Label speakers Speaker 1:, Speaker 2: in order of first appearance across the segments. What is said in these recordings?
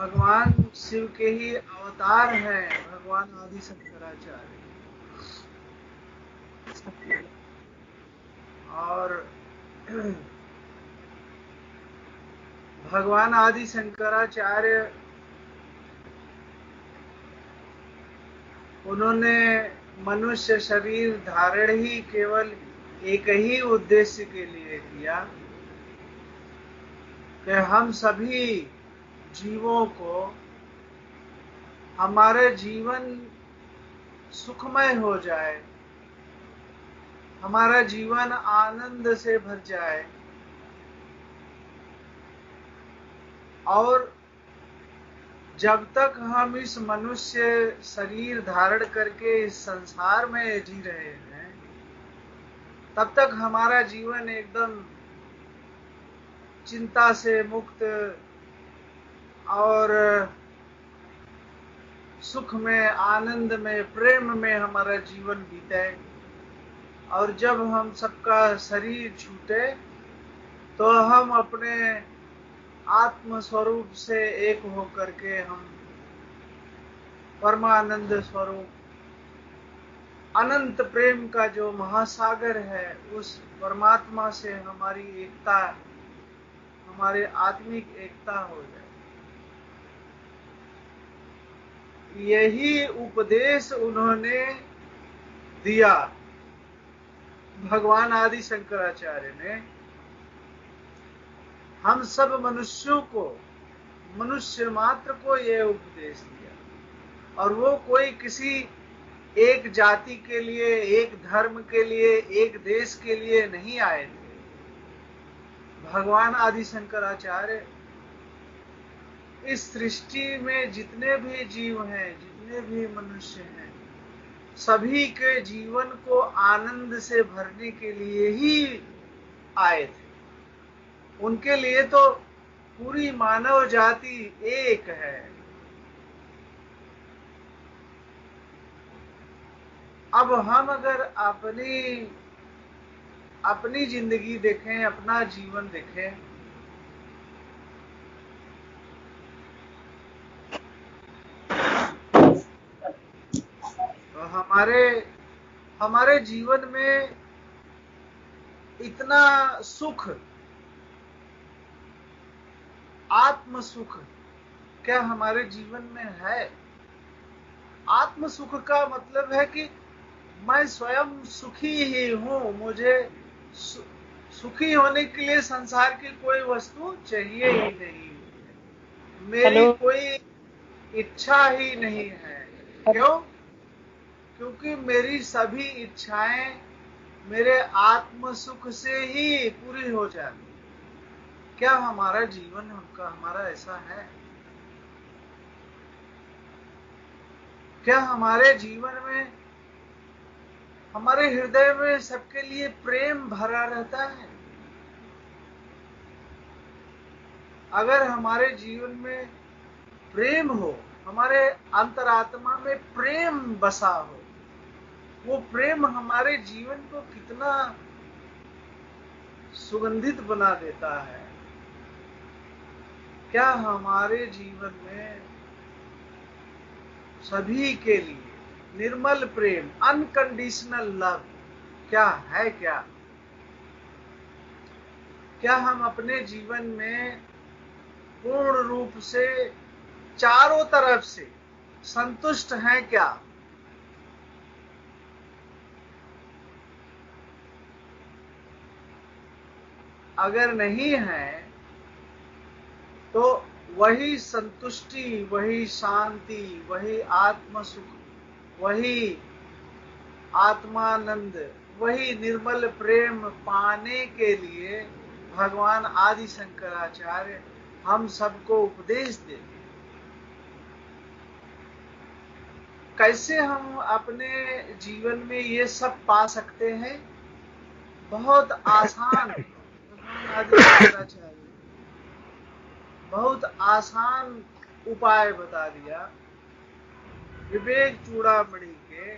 Speaker 1: भगवान शिव के ही अवतार हैं, भगवान आदि शंकराचार्य। और भगवान आदि शंकराचार्य उन्होंने मनुष्य शरीर धारण ही केवल एक ही उद्देश्य के लिए किया कि हम सभी जीवों को हमारे जीवन सुखमय हो जाए, हमारा जीवन आनंद से भर जाए, और जब तक हम इस मनुष्य शरीर धारण करके इस संसार में जी रहे हैं, तब तक हमारा जीवन एकदम चिंता से मुक्त और सुख में, आनंद में, प्रेम में हमारा जीवन बीते। और जब हम सबका शरीर छूटे तो हम अपने आत्म स्वरूप से एक होकर के हम परमानंद स्वरूप अनंत प्रेम का जो महासागर है, उस परमात्मा से हमारी एकता, हमारे आत्मिक एकता हो जाए। यही उपदेश उन्होंने दिया, भगवान आदि शंकराचार्य ने हम सब मनुष्यों को, मनुष्य मात्र को यह उपदेश दिया। और वो कोई किसी एक जाति के लिए, एक धर्म के लिए, एक देश के लिए नहीं आए थे। भगवान आदि शंकराचार्य इस सृष्टि में जितने भी जीव हैं, जितने भी मनुष्य हैं, सभी के जीवन को आनंद से भरने के लिए ही आए थे। उनके लिए तो पूरी मानव जाति एक है। अब हम अगर अपनी जिंदगी देखें, अपना जीवन देखें, तो हमारे जीवन में इतना सुख, आत्म सुख क्या हमारे जीवन में है? आत्म सुख का मतलब है कि मैं स्वयं सुखी ही हूं, मुझे सुखी होने के लिए संसार की कोई वस्तु चाहिए ही नहीं, मेरी कोई इच्छा ही नहीं है। क्यों? क्योंकि मेरी सभी इच्छाएं मेरे आत्म सुख से ही पूरी हो जाती। क्या हमारा जीवन हमारा ऐसा है? क्या हमारे जीवन में, हमारे हृदय में सबके लिए प्रेम भरा रहता है? अगर हमारे जीवन में प्रेम हो, हमारे अंतरात्मा में प्रेम बसा हो, वो प्रेम हमारे जीवन को कितना सुगंधित बना देता है। क्या हमारे जीवन में सभी के लिए निर्मल प्रेम, अनकंडीशनल लव क्या है? क्या हम अपने जीवन में पूर्ण रूप से चारों तरफ से संतुष्ट हैं क्या? अगर नहीं है तो वही संतुष्टि, वही शांति, वही आत्म सुख, वही आत्मानंद, वही निर्मल प्रेम पाने के लिए भगवान आदि शंकराचार्य हम सबको उपदेश देते। कैसे हम अपने जीवन में ये सब पा सकते हैं? बहुत आसान, भगवान आदि शंकराचार्य बहुत आसान उपाय बता दिया। विवेक चूड़ामणि के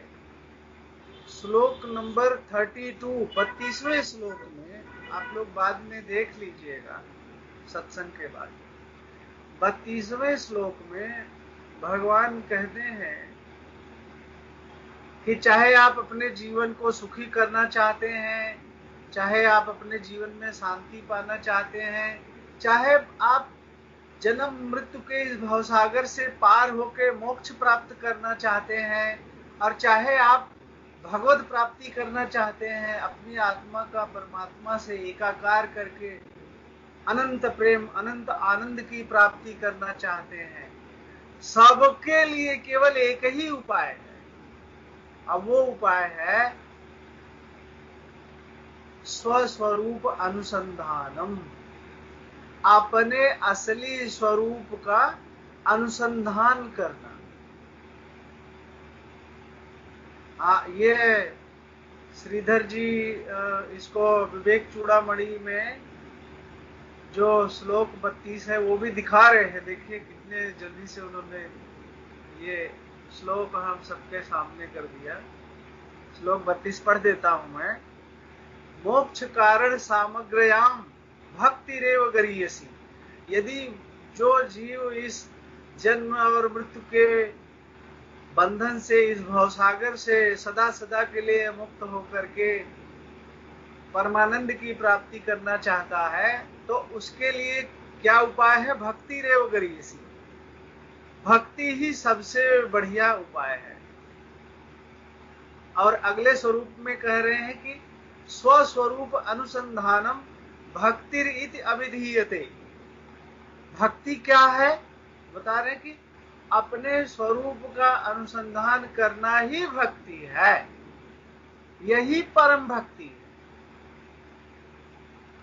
Speaker 1: श्लोक नंबर 32, 32वें श्लोक में, आप लोग बाद में देख लीजिएगा सत्संग के बाद, 32वें श्लोक में भगवान कहते हैं कि चाहे आप अपने जीवन को सुखी करना चाहते हैं, चाहे आप अपने जीवन में शांति पाना चाहते हैं, चाहे आप जन्म मृत्यु के इस भवसागर से पार होकर मोक्ष प्राप्त करना चाहते हैं, और चाहे आप भगवत प्राप्ति करना चाहते हैं, अपनी आत्मा का परमात्मा से एकाकार करके अनंत प्रेम अनंत आनंद की प्राप्ति करना चाहते हैं, सबके लिए केवल एक ही उपाय है। अब वो उपाय है स्वस्वरूप अनुसंधानम, अपने असली स्वरूप का अनुसंधान करना। ये श्रीधर जी इसको विवेक चूड़ामणि में जो श्लोक 32 है वो भी दिखा रहे हैं। देखिए कितने जल्दी से उन्होंने ये श्लोक हम सबके सामने कर दिया। श्लोक 32 पढ़ देता हूं मैं। मोक्ष कारण सामग्रयाम भक्तिरेव गरीयसी। यदि जो जीव इस जन्म और मृत्यु के बंधन से, इस भवसागर से सदा सदा के लिए मुक्त होकर के परमानंद की प्राप्ति करना चाहता है, तो उसके लिए क्या उपाय है? भक्तिरेव गरीयसी। भक्ति ही सबसे बढ़िया उपाय है। और अगले स्वरूप में कह रहे हैं कि स्वस्वरूप अनुसंधानम भक्तिर इति अभिधीयते। भक्ति क्या है? बता रहे हैं कि अपने स्वरूप का अनुसंधान करना ही भक्ति है, यही परम भक्ति है।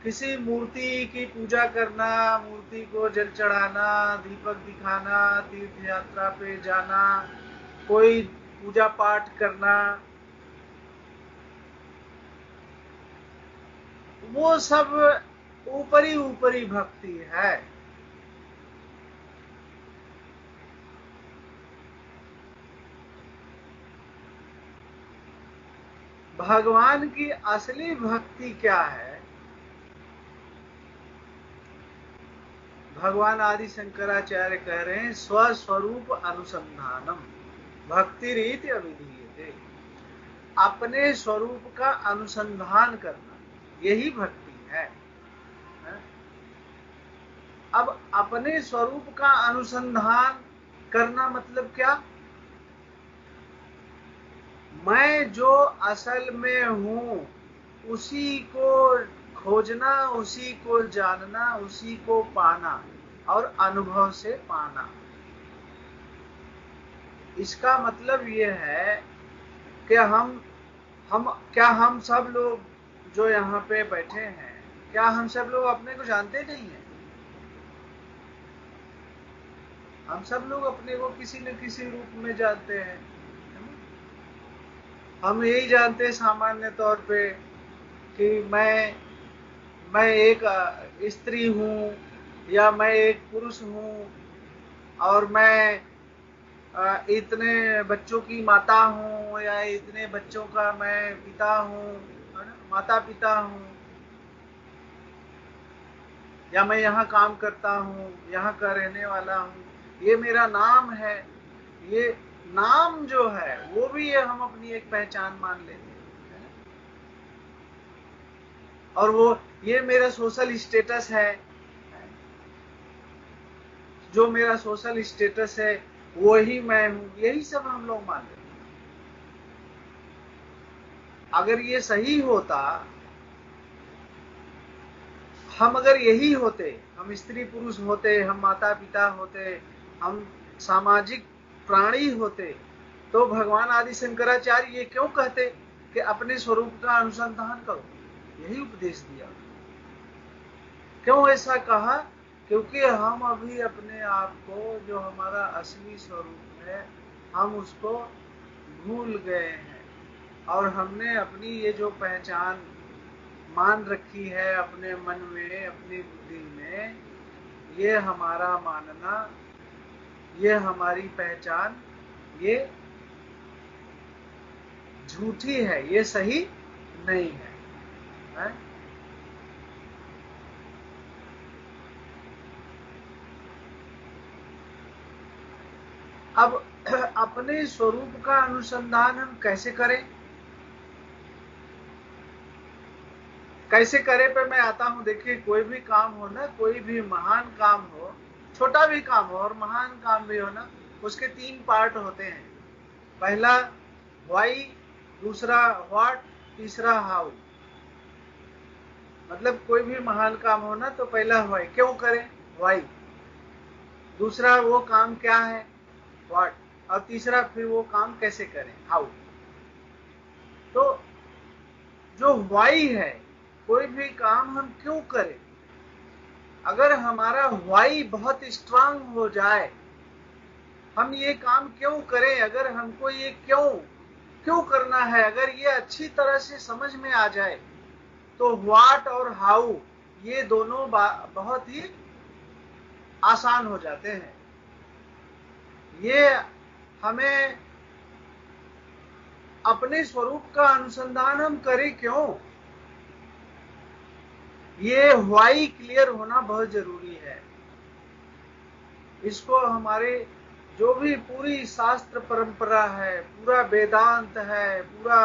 Speaker 1: किसी मूर्ति की पूजा करना, मूर्ति को जल चढ़ाना, दीपक दिखाना, तीर्थ यात्रा पे जाना, कोई पूजा पाठ करना, वो सब ऊपरी ऊपरी भक्ति है। भगवान की असली भक्ति क्या है? भगवान आदि शंकराचार्य कह रहे हैं स्वस्वरूप अनुसंधानम भक्ति रीति अभिधीयते। अपने स्वरूप का अनुसंधान करना, यही भक्ति है। अब अपने स्वरूप का अनुसंधान करना मतलब क्या? मैं जो असल में हूं उसी को खोजना, उसी को जानना, उसी को पाना और अनुभव से पाना। इसका मतलब यह है कि हम सब लोग जो यहाँ पे बैठे हैं, क्या हम सब लोग अपने को जानते नहीं हैं? हम सब लोग अपने को किसी न किसी रूप में जानते हैं। हम यही जानते हैं सामान्य तौर पे कि मैं एक स्त्री हूँ, या मैं एक पुरुष हूँ, और मैं इतने बच्चों की माता हूँ, या इतने बच्चों का मैं पिता हूँ, माता पिता हूँ, या मैं यहाँ काम करता हूँ, यहाँ का रहने वाला हूँ, ये मेरा नाम है। ये नाम जो है वो भी ये हम अपनी एक पहचान मान लेते हैं, और वो ये मेरा सोशल स्टेटस है। जो मेरा सोशल स्टेटस है वो ही मैं हूं, यही सब हम लोग मान लेते हैं। अगर ये सही होता, हम अगर यही होते, हम स्त्री पुरुष होते, हम माता पिता होते, हम सामाजिक प्राणी होते, तो भगवान आदि शंकराचार्य ये क्यों कहते कि अपने स्वरूप का अनुसंधान करो? यही उपदेश दिया। क्यों ऐसा कहा? क्योंकि हम अभी अपने आप को, जो हमारा असली स्वरूप है, हम उसको भूल गए हैं, और हमने अपनी ये जो पहचान मान रखी है अपने मन में, अपनी बुद्धि में, ये हमारा मानना, ये हमारी पहचान, ये झूठी है, ये सही नहीं है? अब अपने स्वरूप का अनुसंधान हम कैसे करें? कैसे करें पे मैं आता हूं। देखिए, कोई भी काम हो ना, कोई भी महान काम हो, छोटा भी काम हो और महान काम भी हो ना, उसके 3 पार्ट होते हैं। पहला व्हाई, दूसरा व्हाट, तीसरा हाउ। मतलब कोई भी महान काम हो ना, तो पहला व्हाई, क्यों करें, व्हाई। दूसरा वो काम क्या है, व्हाट। और तीसरा फिर वो काम कैसे करें, हाउ। तो जो व्हाई है, कोई भी काम हम क्यों करें, अगर हमारा व्हाई बहुत स्ट्रांग हो जाए, हम ये काम क्यों करें, अगर हमको ये क्यों क्यों करना है, अगर ये अच्छी तरह से समझ में आ जाए, तो व्हाट और हाउ ये दोनों बहुत ही आसान हो जाते हैं। ये हमें अपने स्वरूप का अनुसंधान हम करें क्यों, ये व्हाई क्लियर होना बहुत जरूरी है। इसको हमारे जो भी पूरी शास्त्र परंपरा है, पूरा वेदांत है, पूरा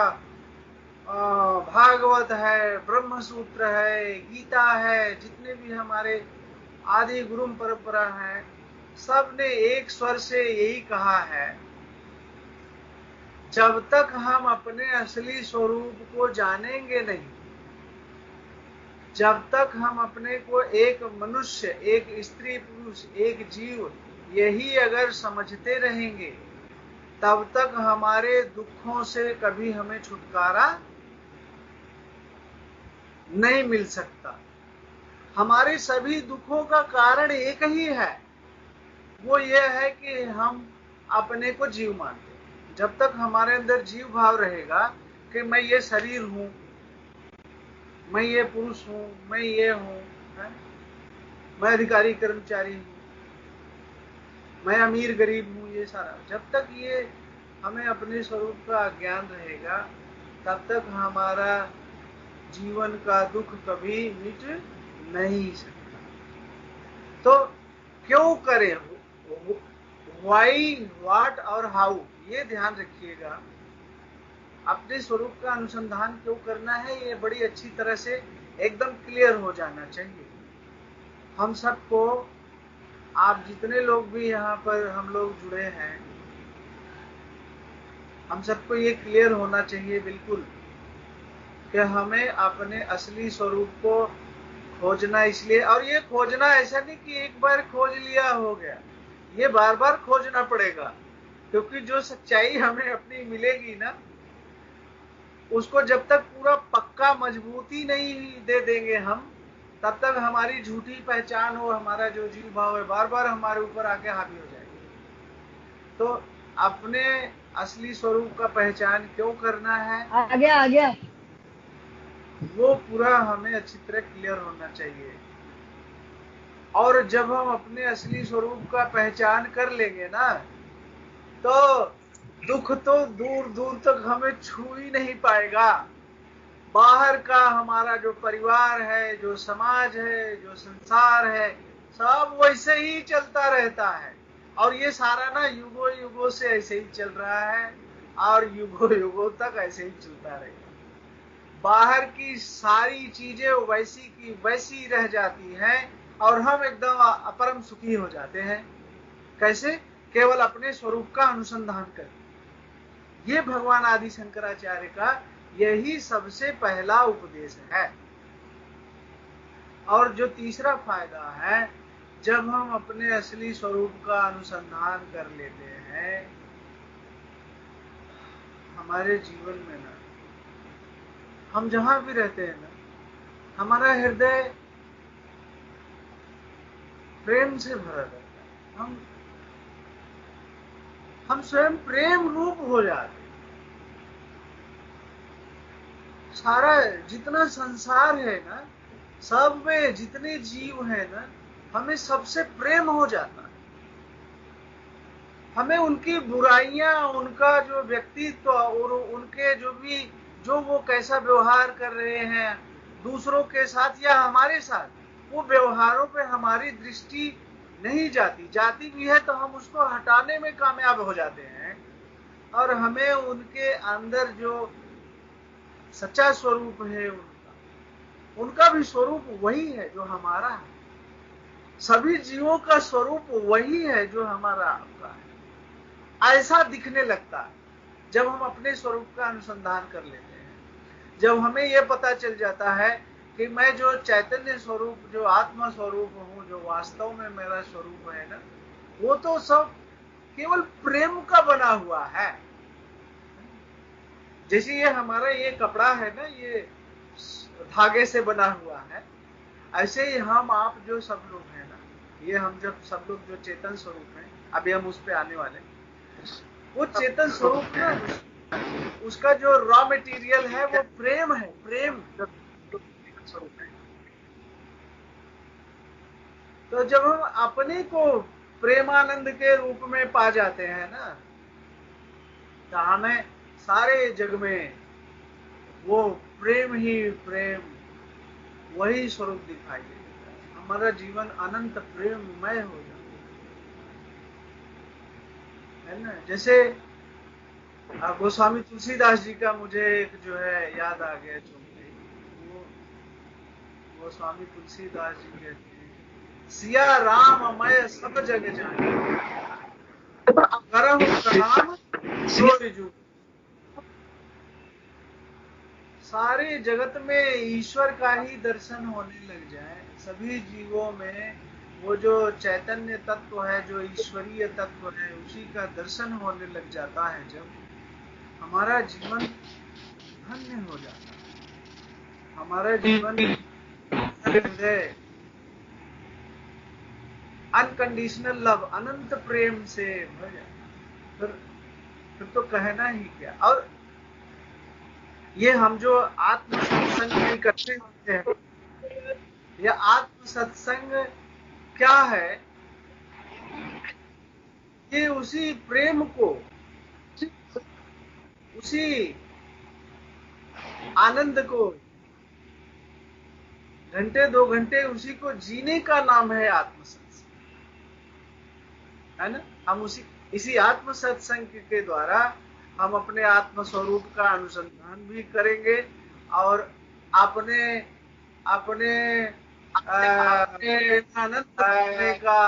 Speaker 1: भागवत है, ब्रह्म सूत्र है, गीता है, जितने भी हमारे आदि गुरु परंपरा है, सब ने एक स्वर से यही कहा है, जब तक हम अपने असली स्वरूप को जानेंगे नहीं, जब तक हम अपने को एक मनुष्य, एक स्त्री पुरुष, एक जीव यही अगर समझते रहेंगे, तब तक हमारे दुखों से कभी हमें छुटकारा नहीं मिल सकता। हमारे सभी दुखों का कारण एक ही है, वो ये है कि हम अपने को जीव मानते हैं। जब तक हमारे अंदर जीव भाव रहेगा कि मैं ये शरीर हूं, मैं ये पुरुष हूं, मैं ये हूं, मैं अधिकारी कर्मचारी हूं, मैं अमीर गरीब हूं, ये सारा, जब तक ये हमें अपने स्वरूप का ज्ञान रहेगा, तब तक हमारा जीवन का दुख कभी मिट नहीं सकता। तो क्यों करें, व्हाई, व्हाट और हाउ, ये ध्यान रखिएगा। अपने स्वरूप का अनुसंधान क्यों करना है, ये बड़ी अच्छी तरह से एकदम क्लियर हो जाना चाहिए हम सबको। आप जितने लोग भी यहाँ पर हम लोग जुड़े हैं, हम सबको ये क्लियर होना चाहिए बिल्कुल कि हमें अपने असली स्वरूप को खोजना, इसलिए, और ये खोजना ऐसा नहीं कि एक बार खोज लिया हो गया, ये बार बार खोजना पड़ेगा। क्योंकि जो सच्चाई हमें अपनी मिलेगी ना, उसको जब तक पूरा पक्का मजबूती नहीं दे देंगे हम, तब तक हमारी झूठी पहचान हो, हमारा जो जीव भाव है, बार बार हमारे ऊपर आके हावी हो जाएगी। तो अपने असली स्वरूप का पहचान क्यों करना है,
Speaker 2: आ गया
Speaker 1: वो पूरा हमें अच्छी तरह क्लियर होना चाहिए। और जब हम अपने असली स्वरूप का पहचान कर लेंगे ना, तो दुख तो दूर दूर तक हमें छू ही नहीं पाएगा। बाहर का हमारा जो परिवार है, जो समाज है, जो संसार है, सब वैसे ही चलता रहता है। और ये सारा ना युगों युगों से ऐसे ही चल रहा है, और युगों युगों तक ऐसे ही चलता रहेगा। बाहर की सारी चीजें वैसी की वैसी रह जाती हैं, और हम एकदम अपरम सुखी हो जाते हैं। कैसे? केवल अपने स्वरूप का अनुसंधान कर। ये भगवान आदि शंकराचार्य का यही सबसे पहला उपदेश है। और जो तीसरा फायदा है, जब हम अपने असली स्वरूप का अनुसंधान कर लेते हैं, हमारे जीवन में ना, हम जहां भी रहते हैं ना, हमारा हृदय प्रेम से भरा रहता है। हम स्वयं प्रेम रूप हो जाते हैं। सारा जितना संसार है ना, सब में जितने जीव है ना, हमें सबसे प्रेम हो जाता है। हमें उनकी बुराइयां, उनका जो व्यक्तित्व और उनके जो वो कैसा व्यवहार कर रहे हैं दूसरों के साथ या हमारे साथ, वो व्यवहारों पे हमारी दृष्टि नहीं जाती, जाती भी है तो हम उसको हटाने में कामयाब हो जाते हैं, और हमें उनके अंदर जो सच्चा स्वरूप है उनका, उनका भी स्वरूप वही है जो हमारा है। सभी जीवों का स्वरूप वही है जो हमारा आपका है। ऐसा दिखने लगता है जब हम अपने स्वरूप का अनुसंधान कर लेते हैं, जब हमें यह पता चल जाता है कि मैं जो चैतन्य स्वरूप, जो आत्मा स्वरूप हूं, जो वास्तव में मेरा स्वरूप है ना, वो तो सब केवल प्रेम का बना हुआ है। जैसे ये हमारा ये कपड़ा है ना, ये धागे से बना हुआ है, ऐसे ही हम आप जो सब लोग हैं ना, ये हम जब सब लोग जो चेतन स्वरूप हैं, अभी हम उस पे आने वाले, वो चेतन स्वरूप ना, उसका जो रॉ मटेरियल है वो प्रेम है, प्रेम स्वरूप है। तो जब हम अपने को प्रेमानंद के रूप में पा जाते हैं ना, तो हमें सारे जग में वो प्रेम ही प्रेम, वही स्वरूप दिखाई देता है। हमारा जीवन अनंत प्रेममय हो जाता है ना। जैसे गोस्वामी तुलसीदास जी का मुझे एक जो है याद आ गया चौंके, वो गोस्वामी तुलसीदास जी कहते हैं, सिया राम मैं सब जग जाने, करहु प्रणाम सो रिजु। सारे जगत में ईश्वर का ही दर्शन होने लग जाए, सभी जीवों में वो जो चैतन्य तत्व है, जो ईश्वरीय तत्व है, उसी का दर्शन होने लग जाता है, जब हमारा जीवन धन्य हो जाता है, हमारा जीवन हृदय अनकंडीशनल लव, अनंत प्रेम से भर जाता, फिर तो कहना ही क्या। और ये हम जो आत्म सत्संग भी करते होते हैं, यह आत्म सत्संग क्या है, ये उसी प्रेम को, उसी आनंद को, घंटे 2 घंटे उसी को जीने का नाम है आत्म सत्संग, है ना। हम इसी आत्म सत्संग के द्वारा हम अपने आत्म स्वरूप का अनुसंधान भी करेंगे, और अपने अपने आनंद पाने का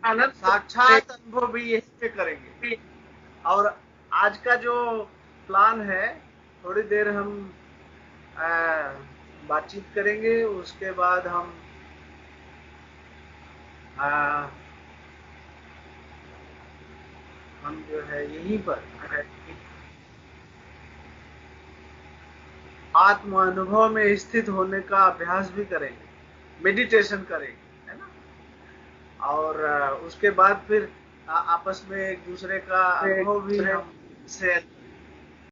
Speaker 1: साक्षात अनुभव भी यही पे करेंगे। और आज का जो प्लान है, थोड़ी देर हम बातचीत करेंगे, उसके बाद हम जो है यहीं पर आत्म अनुभव में स्थित होने का अभ्यास भी करेंगे, मेडिटेशन करेंगे, है ना। और उसके बाद फिर आपस में एक दूसरे का अनुभव भी हम से